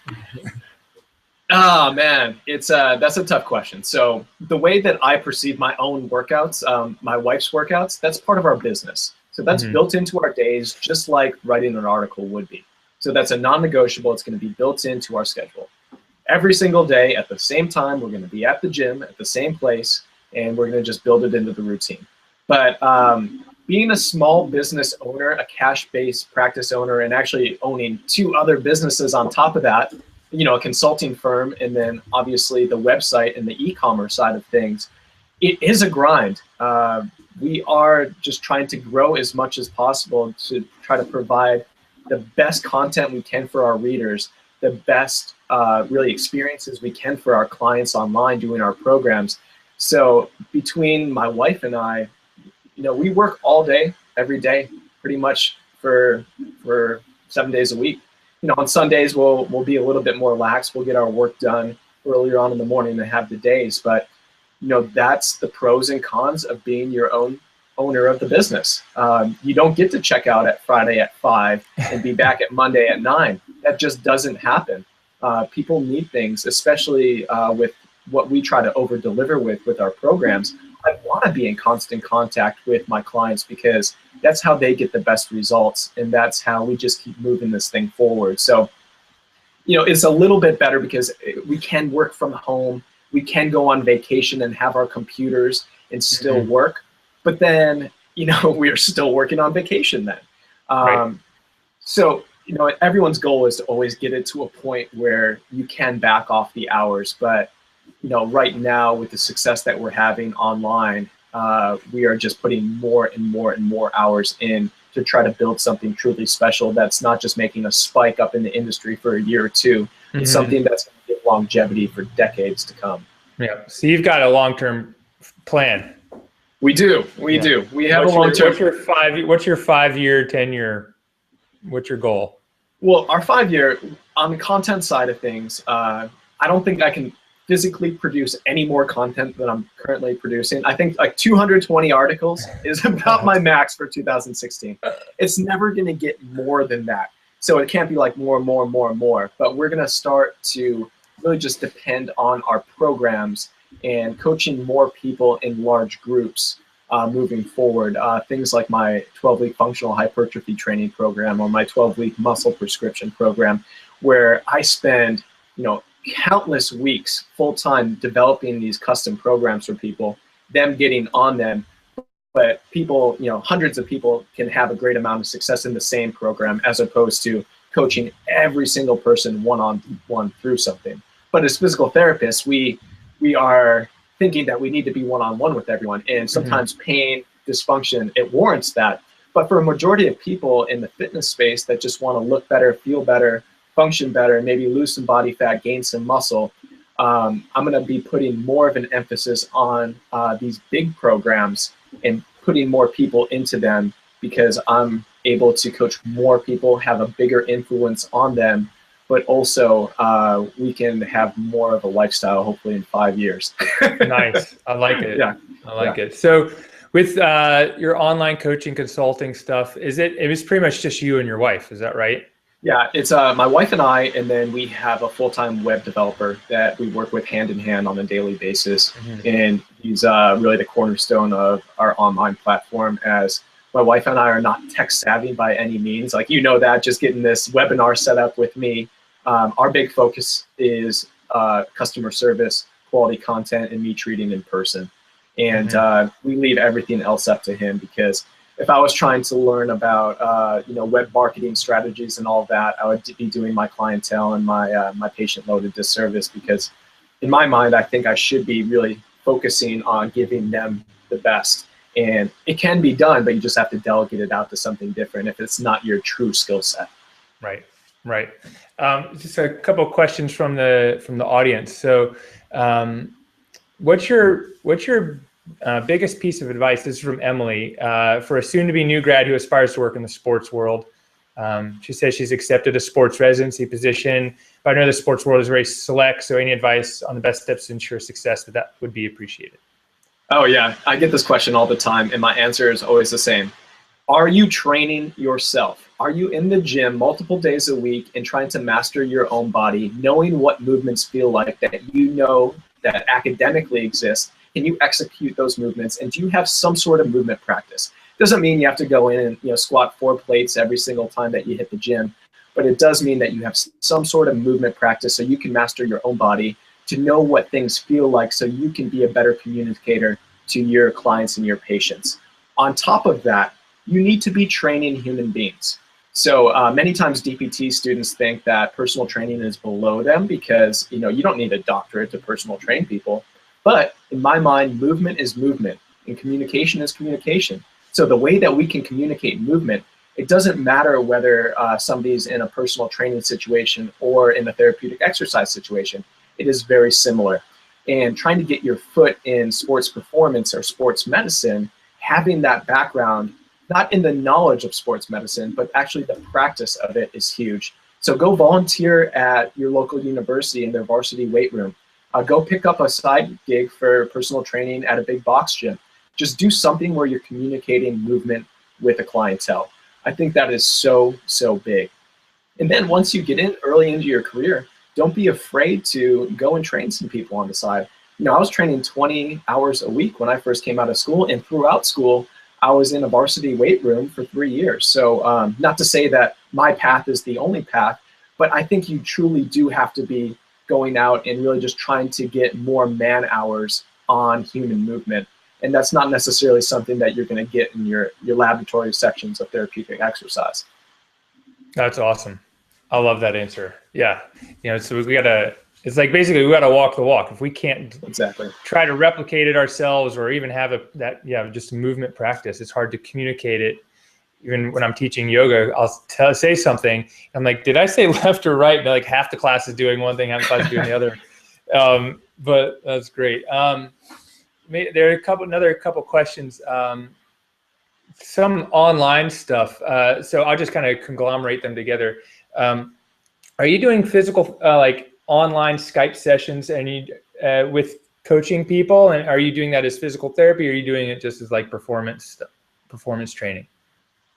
Oh man, that's a tough question. So the way that I perceive my own workouts, my wife's workouts, that's part of our business. So that's built into our days, just like writing an article would be. So that's a non-negotiable. It's going to be built into our schedule. Every single day at the same time, we're going to be at the gym at the same place, and we're going to just build it into the routine. But being a small business owner, a cash-based practice owner, and actually owning 2 other businesses on top of that, a consulting firm, and then obviously the website and the e-commerce side of things, it is a grind. we are just trying to grow as much as possible to try to provide the best content we can for our readers, the best really experiences we can for our clients online doing our programs. So between my wife and I, we work all day, every day, pretty much for 7 days a week. On Sundays we'll be a little bit more lax. We'll get our work done earlier on in the morning and have the days. But that's the pros and cons of being your own owner of the business. You don't get to check out at Friday at 5 and be back at Monday at 9. That just doesn't happen. People need things, especially with what we try to over deliver with our programs. I want to be in constant contact with my clients because that's how they get the best results, and that's how we just keep moving this thing forward. So, it's a little bit better because we can work from home. We can go on vacation and have our computers and still work. But then, we're still working on vacation then. Right. So, everyone's goal is to always get it to a point where you can back off the hours. But, right now with the success that we're having online, we are just putting more and more and more hours in to try to build something truly special that's not just making a spike up in the industry for a year or two. It's something that's going to give longevity for decades to come. Yeah. So you've got a long-term plan. We do. We do. We have a long-term. What's your 5-year, 10-year? What's your goal? Well, our 5-year, on the content side of things, I don't think I can physically produce any more content than I'm currently producing. I think like 220 articles is about my max for 2016. It's never going to get more than that. So it can't be like more and more and more and more. But we're going to start to really just depend on our programs and coaching more people in large groups moving forward. Things like my 12-week functional hypertrophy training program or my 12-week muscle prescription program, where I spend, countless weeks full-time developing these custom programs for people, them getting on them. But people, hundreds of people can have a great amount of success in the same program as opposed to coaching every single person one-on-one through something. But as physical therapists, we are thinking that we need to be one-on-one with everyone. And sometimes pain, dysfunction, it warrants that. But for a majority of people in the fitness space that just want to look better, feel better, function better, maybe lose some body fat, gain some muscle, I'm going to be putting more of an emphasis on these big programs and putting more people into them because I'm able to coach more people, have a bigger influence on them, but also we can have more of a lifestyle hopefully in 5 years. Nice. I like it. Yeah. I like it. So with your online coaching consulting stuff, it was pretty much just you and your wife, is that right? Yeah, it's my wife and I, and then we have a full-time web developer that we work with hand in hand on a daily basis. And he's really the cornerstone of our online platform, as my wife and I are not tech savvy by any means. Like, that, just getting this webinar set up with me. Our big focus is customer service, quality content, and me treating in person. And we leave everything else up to him because if I was trying to learn about web marketing strategies and all of that, I would be doing my clientele and my patient load a disservice, because in my mind, I think I should be really focusing on giving them the best. And it can be done, but you just have to delegate it out to something different if it's not your true skill set. Right, right. Just a couple of questions from the audience. So, what's your biggest piece of advice? This is from Emily, for a soon-to-be new grad who aspires to work in the sports world. She says she's accepted a sports residency position, but I know the sports world is very select, so any advice on the best steps to ensure success that would be appreciated. Oh yeah, I get this question all the time, and my answer is always the same. Are you training yourself? Are you in the gym multiple days a week and trying to master your own body, knowing what movements feel like that that academically exist? Can you execute those movements, and do you have some sort of movement practice? Doesn't mean you have to go in and squat 4 plates every single time that you hit the gym, but it does mean that you have some sort of movement practice so you can master your own body, to know what things feel like so you can be a better communicator to your clients and your patients. On top of that, you need to be training human beings. So many times DPT students think that personal training is below them because you don't need a doctorate to personal train people. But in my mind, movement is movement. and communication is communication. So the way that we can communicate movement, it doesn't matter whether somebody's in a personal training situation or in a therapeutic exercise situation. It is very similar. And trying to get your foot in sports performance or sports medicine, having that background, not in the knowledge of sports medicine, but actually the practice of it is huge. So go volunteer at your local university in their varsity weight room. Go pick up a side gig for personal training at a big box gym. Just do something where you're communicating movement with a clientele. I think that is so, so big. And then once you get in early into your career, don't be afraid to go and train some people on the side. You know, I was training 20 hours a week when I first came out of school, and throughout school, I was in a varsity weight room for 3 years. So not to say that my path is the only path, but I think you truly do have to be going out and really just trying to get more man hours on human movement. And that's not necessarily something that you're going to get in your laboratory sections of therapeutic exercise. That's awesome. I love that answer. Yeah. You know, so we gotta, it's like basically we gotta walk the walk. If we can't try to replicate it ourselves or even have just a movement practice, it's hard to communicate it. Even when I'm teaching yoga, I'll say something. I'm like, did I say left or right? And like half the class is doing one thing, half the class is doing the other. But that's great. There are another couple questions. Some online stuff. So I'll just kind of conglomerate them together. Are you doing physical, like online Skype sessions with coaching people? And are you doing that as physical therapy, or are you doing it just as like performance training?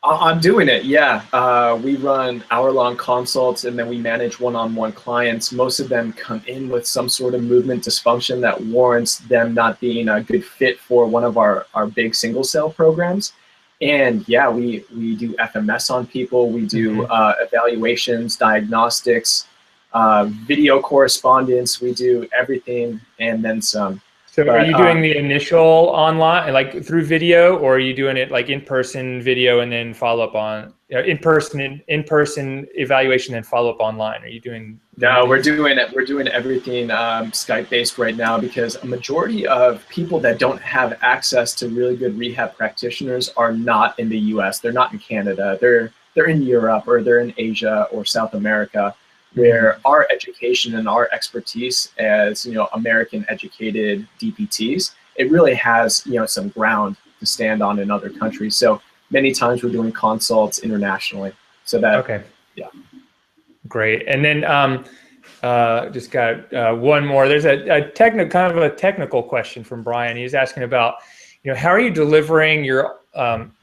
I'm doing it, yeah. We run hour-long consults, and then we manage one-on-one clients. Most of them come in with some sort of movement dysfunction that warrants them not being a good fit for one of our big single-cell programs. And yeah, we do FMS on people. We do evaluations, diagnostics, video correspondence. We do everything and then some. So are you doing the initial online, like through video, or are you doing it like in-person video and then follow up on in-person evaluation and follow up online? Are you doing? No, we're doing it. We're doing everything Skype-based right now, because a majority of people that don't have access to really good rehab practitioners are not in the U.S. They're not in Canada. They're in Europe, or they're in Asia or South America, where our education and our expertise as, you know, American educated DPTs, it really has, you know, some ground to stand on in other countries. So many times we're doing consults internationally. So that, yeah. Great. And then just got one more. There's a technical question from Brian. He's asking about, you know, how are you delivering your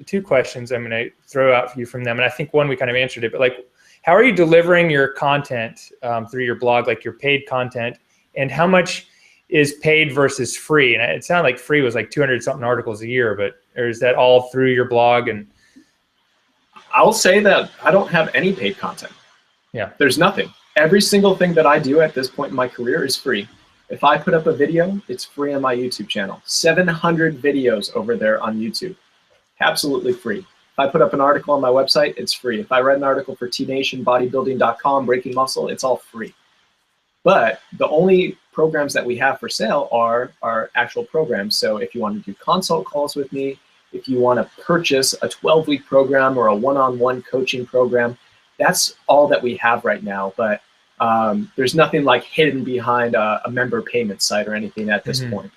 two questions I'm going to throw out for you from them. And I think one, we kind of answered it, but like, how are you delivering your content through your blog, like your paid content, and how much is paid versus free? And it sounded like free was like 200 something articles a year, but or is that all through your blog? And I'll say that I don't have any paid content. Yeah. There's nothing. Every single thing that I do at this point in my career is free. If I put up a video, it's free on my YouTube channel. 700 videos over there on YouTube. Absolutely free. If I put up an article on my website, it's free. If I write an article for tnationbodybuilding.com, Breaking Muscle, it's all free. But the only programs that we have for sale are our actual programs. So if you want to do consult calls with me, if you want to purchase a 12-week program or a one-on-one coaching program, that's all that we have right now. But there's nothing like hidden behind a member payment site or anything at this point.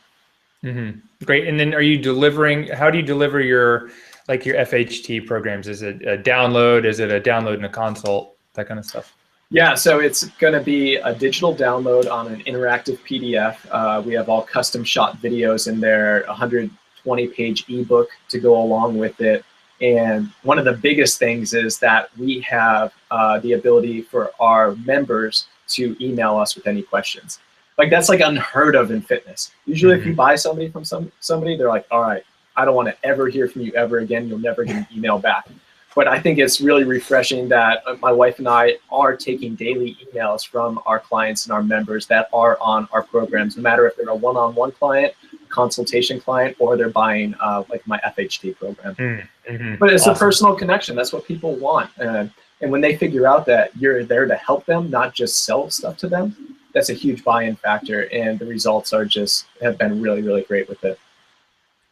Great. And then are you delivering, how do you deliver your FHT programs? Is it a download? Is it a download and a consult, that kind of stuff? Yeah, so it's going to be a digital download on an interactive PDF. We have all custom shot videos in there, 120-page ebook to go along with it. And one of the biggest things is that we have the ability for our members to email us with any questions. Like, that's like unheard of in fitness. Usually if you buy somebody from somebody, they're like, all right, I don't want to ever hear from you ever again. You'll never get an email back. But I think it's really refreshing that my wife and I are taking daily emails from our clients and our members that are on our programs, no matter if they're a one-on-one client, consultation client, or they're buying like my FHT program. But it's a personal connection. That's what people want. And when they figure out that you're there to help them, not just sell stuff to them, that's a huge buy-in factor. And the results are have been really, really great with it.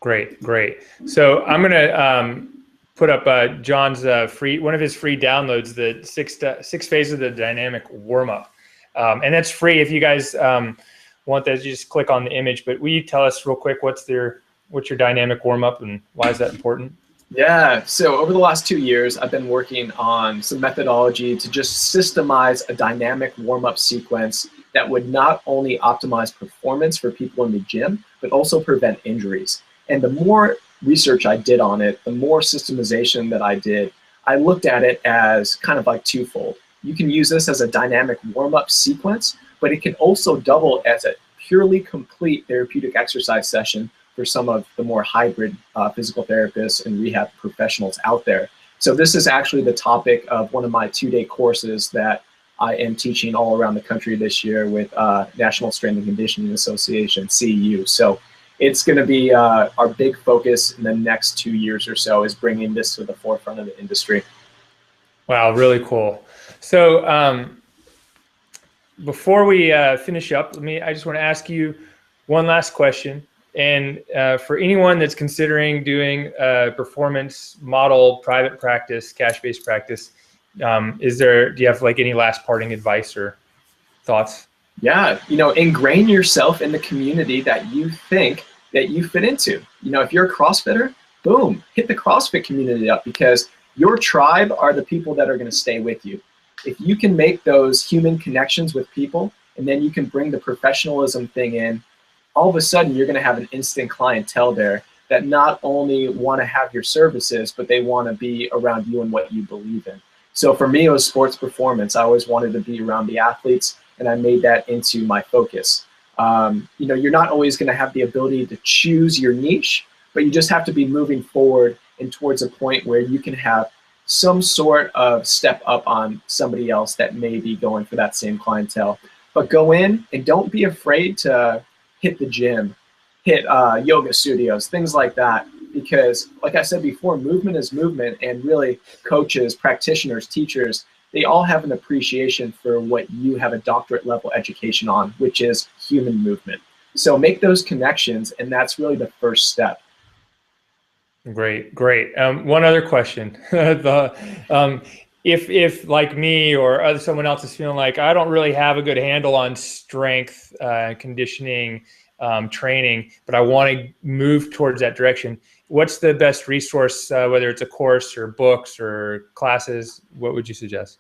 Great, great. So I'm gonna put up John's one of his free downloads, the six phases of the dynamic warm up, and that's free. If you guys want that, you just click on the image. But will you tell us real quick what's your dynamic warm up and why is that important? Yeah, so over the last 2 years, I've been working on some methodology to just systemize a dynamic warm-up sequence that would not only optimize performance for people in the gym, but also prevent injuries. And the more research I did on it, the more systemization that I did, I looked at it as kind of like twofold. You can use this as a dynamic warm-up sequence, but it can also double as a purely complete therapeutic exercise session for some of the more hybrid physical therapists and rehab professionals out there. So this is actually the topic of one of my 2-day courses that I am teaching all around the country this year with National Strength and Conditioning Association, CEU. So it's going to be our big focus in the next 2 years or so, is bringing this to the forefront of the industry. Wow, really cool. So before we finish up, I just want to ask you one last question. And for anyone that's considering doing a performance model, private practice, cash-based practice, do you have like any last parting advice or thoughts? Yeah, ingrain yourself in the community that you think that you fit into. If you're a CrossFitter, boom, hit the CrossFit community up, because your tribe are the people that are going to stay with you. If you can make those human connections with people, and then you can bring the professionalism thing in, all of a sudden you're going to have an instant clientele there that not only want to have your services, but they want to be around you and what you believe in. So for me, it was sports performance. I always wanted to be around the athletes, and I made that into my focus. You're not always going to have the ability to choose your niche, but you just have to be moving forward and towards a point where you can have some sort of step up on somebody else that may be going for that same clientele. But go in and don't be afraid to hit the gym, hit yoga studios, things like that. Because like I said before, movement is movement, and really coaches, practitioners, teachers, they all have an appreciation for what you have a doctorate level education on, which is human movement. So make those connections, and that's really the first step. Great, great. One other question. If like me or someone else is feeling like I don't really have a good handle on strength, conditioning, training, but I want to move towards that direction, what's the best resource, whether it's a course or books or classes? What would you suggest?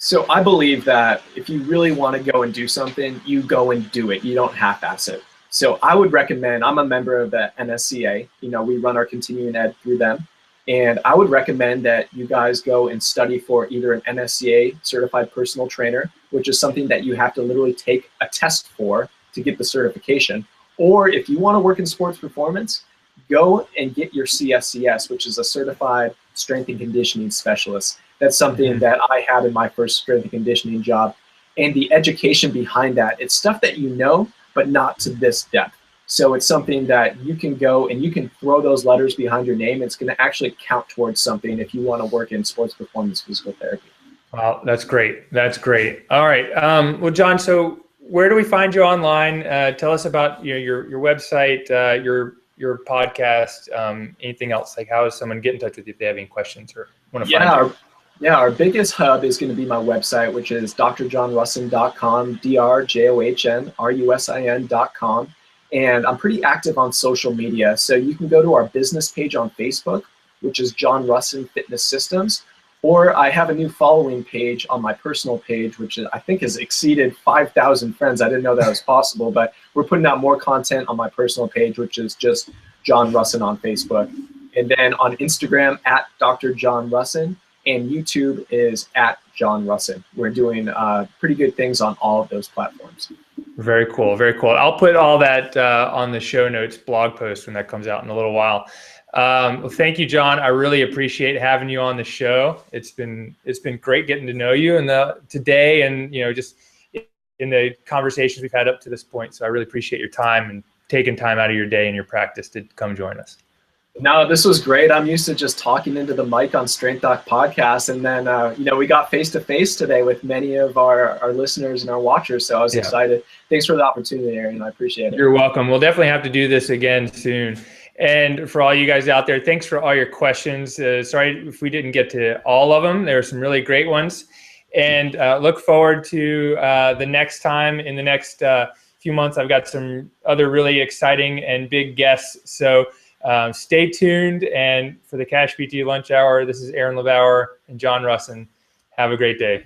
So I believe that if you really want to go and do something, you go and do it. You don't half-ass it. So I would recommend, I'm a member of the NSCA, we run our continuing ed through them. And I would recommend that you guys go and study for either an NSCA certified personal trainer, which is something that you have to literally take a test for to get the certification. Or if you want to work in sports performance, go and get your CSCS, which is a certified strength and conditioning specialist. That's something that I had in my first strength and conditioning job. And the education behind that, it's stuff that you know, but not to this depth. So it's something that you can go and you can throw those letters behind your name. It's going to actually count towards something if you want to work in sports performance physical therapy. Wow, that's great. That's great. All right. Well, John, so where do we find you online? Tell us about your website, your podcast, anything else. Like, how does someone get in touch with you if they have any questions or want to find you? Our biggest hub is going to be my website, which is drjohnrusin.com, drjohnrusin.com. And I'm pretty active on social media. So you can go to our business page on Facebook, which is John Rusin Fitness Systems. Or I have a new following page on my personal page, which I think has exceeded 5,000 friends. I didn't know that was possible, but we're putting out more content on my personal page, which is just John Rusin on Facebook. And then on Instagram, at Dr. John Rusin. And YouTube is at John Rusin. We're doing pretty good things on all of those platforms. Very cool. Very cool. I'll put all that on the show notes blog post when that comes out in a little while. Well, thank you, John. I really appreciate having you on the show. It's been great getting to know you today, and just in the conversations we've had up to this point. So I really appreciate your time and taking time out of your day and your practice to come join us. No, this was great. I'm used to just talking into the mic on Strength Doc podcast. And then, we got face-to-face today with many of our listeners and our watchers. So I was excited. Thanks for the opportunity, Aaron. I appreciate it. You're welcome. We'll definitely have to do this again soon. And for all you guys out there, thanks for all your questions. Sorry if we didn't get to all of them. There were some really great ones. And look forward to the next time. In the next few months, I've got some other really exciting and big guests. So stay tuned. And for the CashPT Lunch Hour, this is Aaron LeBauer and John Rusin. Have a great day.